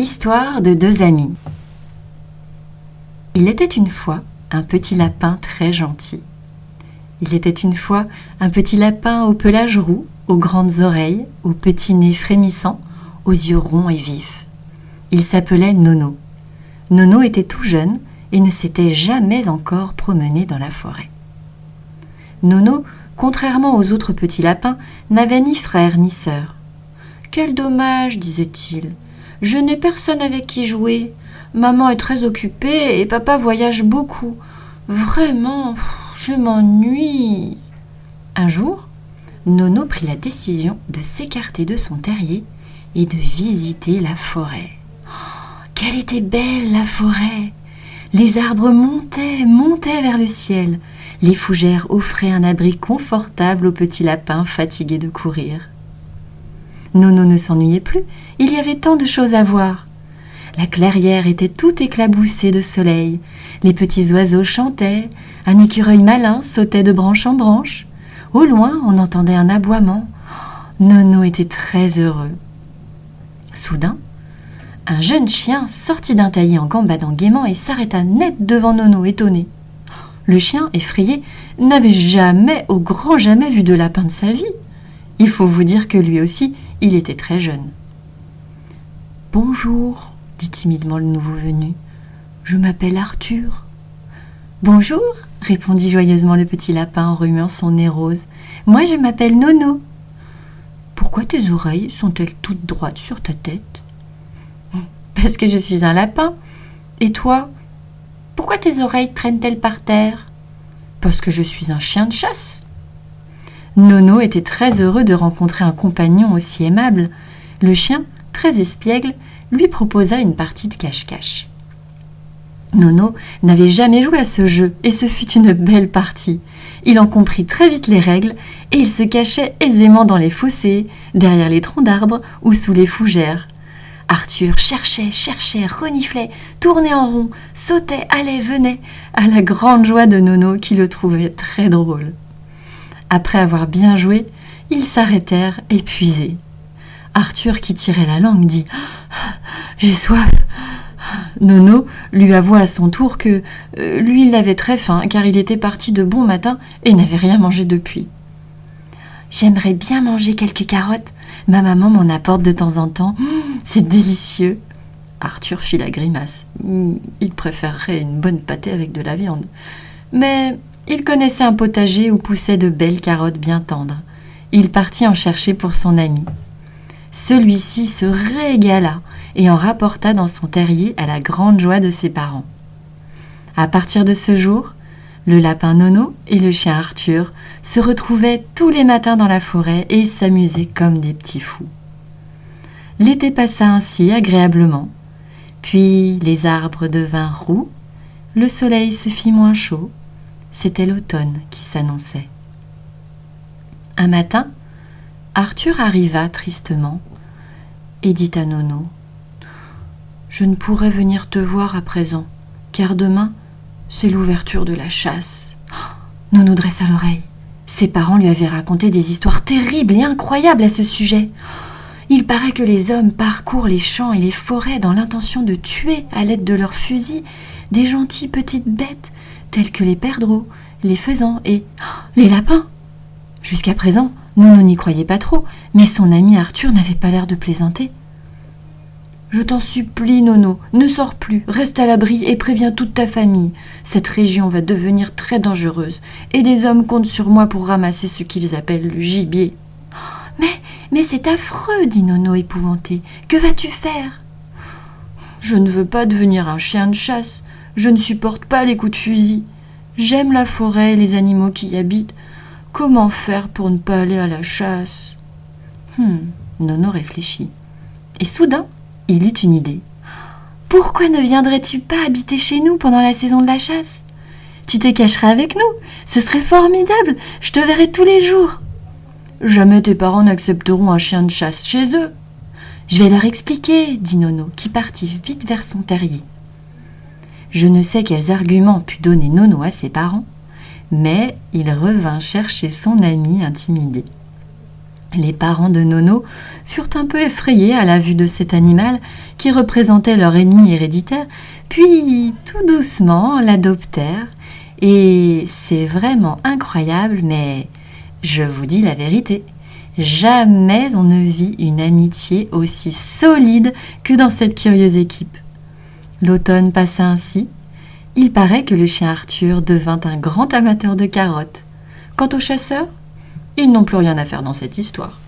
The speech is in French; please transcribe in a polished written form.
Histoire de deux amis. Il était une fois un petit lapin très gentil. Il était une fois un petit lapin au pelage roux, aux grandes oreilles, au petit nez frémissant, aux yeux ronds et vifs. Il s'appelait Nono. Nono était tout jeune et ne s'était jamais encore promené dans la forêt. Nono, contrairement aux autres petits lapins, n'avait ni frère ni sœur. « Quel dommage, disait-il. Je n'ai personne avec qui jouer. Maman est très occupée et papa voyage beaucoup. Vraiment, je m'ennuie. » Un jour, Nono prit la décision de s'écarter de son terrier et de visiter la forêt. Oh, quelle était belle la forêt! Les arbres montaient vers le ciel. Les fougères offraient un abri confortable au petit lapin fatigué de courir. Nono ne s'ennuyait plus, il y avait tant de choses à voir. La clairière était toute éclaboussée de soleil, les petits oiseaux chantaient, un écureuil malin sautait de branche en branche. Au loin, on entendait un aboiement. Nono était très heureux. Soudain, un jeune chien sortit d'un taillis en gambadant gaiement et s'arrêta net devant Nono, étonné. Le chien, effrayé, n'avait jamais, au grand jamais, vu de lapin de sa vie. Il faut vous dire que lui aussi, il était très jeune. « Bonjour, dit timidement le nouveau venu. Je m'appelle Arthur. »« Bonjour, répondit joyeusement le petit lapin en remuant son nez rose. Moi, je m'appelle Nono. »« Pourquoi tes oreilles sont-elles toutes droites sur ta tête ?»« Parce que je suis un lapin. Et toi, pourquoi tes oreilles traînent-elles par terre ?»« Parce que je suis un chien de chasse. » Nono était très heureux de rencontrer un compagnon aussi aimable. Le chien, très espiègle, lui proposa une partie de cache-cache. Nono n'avait jamais joué à ce jeu et ce fut une belle partie. Il en comprit très vite les règles et il se cachait aisément dans les fossés, derrière les troncs d'arbres ou sous les fougères. Arthur cherchait, reniflait, tournait en rond, sautait, allait, venait, à la grande joie de Nono qui le trouvait très drôle. Après avoir bien joué, ils s'arrêtèrent épuisés. Arthur, qui tirait la langue, dit « J'ai soif !» Nono lui avoua à son tour que lui, il avait très faim car il était parti de bon matin et n'avait rien mangé depuis. « J'aimerais bien manger quelques carottes. Ma maman m'en apporte de temps en temps. C'est délicieux !» Arthur fit la grimace. Il préférerait une bonne pâtée avec de la viande. Mais il connaissait un potager où poussaient de belles carottes bien tendres. Il partit en chercher pour son ami. Celui-ci se régala et en rapporta dans son terrier à la grande joie de ses parents. À partir de ce jour, le lapin Nono et le chien Arthur se retrouvaient tous les matins dans la forêt et s'amusaient comme des petits fous. L'été passa ainsi agréablement. Puis les arbres devinrent roux, le soleil se fit moins chaud. C'était l'automne qui s'annonçait. Un matin, Arthur arriva tristement et dit à Nono « Je ne pourrai venir te voir à présent, car demain, c'est l'ouverture de la chasse. » Nono dressa l'oreille. Ses parents lui avaient raconté des histoires terribles et incroyables à ce sujet. Il paraît que les hommes parcourent les champs et les forêts dans l'intention de tuer à l'aide de leurs fusils des gentilles petites bêtes tels que les perdreaux, les faisans et les lapins. Jusqu'à présent, Nono n'y croyait pas trop, mais son ami Arthur n'avait pas l'air de plaisanter. « Je t'en supplie, Nono, ne sors plus, reste à l'abri et préviens toute ta famille. Cette région va devenir très dangereuse et les hommes comptent sur moi pour ramasser ce qu'ils appellent le gibier. »« Mais c'est affreux, dit Nono épouvanté. Que vas-tu faire ?»« Je ne veux pas devenir un chien de chasse. Je ne supporte pas les coups de fusil. J'aime la forêt et les animaux qui y habitent. Comment faire pour ne pas aller à la chasse ?» Nono réfléchit. Et soudain, il eut une idée. « Pourquoi ne viendrais-tu pas habiter chez nous pendant la saison de la chasse ? Tu te cacherais avec nous. Ce serait formidable. Je te verrai tous les jours. »« Jamais tes parents n'accepteront un chien de chasse chez eux. »« Je vais leur expliquer, dit Nono, qui partit vite vers son terrier. Je ne sais quels arguments put donner Nono à ses parents, mais il revint chercher son ami intimidé. Les parents de Nono furent un peu effrayés à la vue de cet animal qui représentait leur ennemi héréditaire, puis tout doucement l'adoptèrent. Et c'est vraiment incroyable, mais je vous dis la vérité, jamais on ne vit une amitié aussi solide que dans cette curieuse équipe. L'automne passa ainsi. Il paraît que le chien Arthur devint un grand amateur de carottes. Quant aux chasseurs, ils n'ont plus rien à faire dans cette histoire.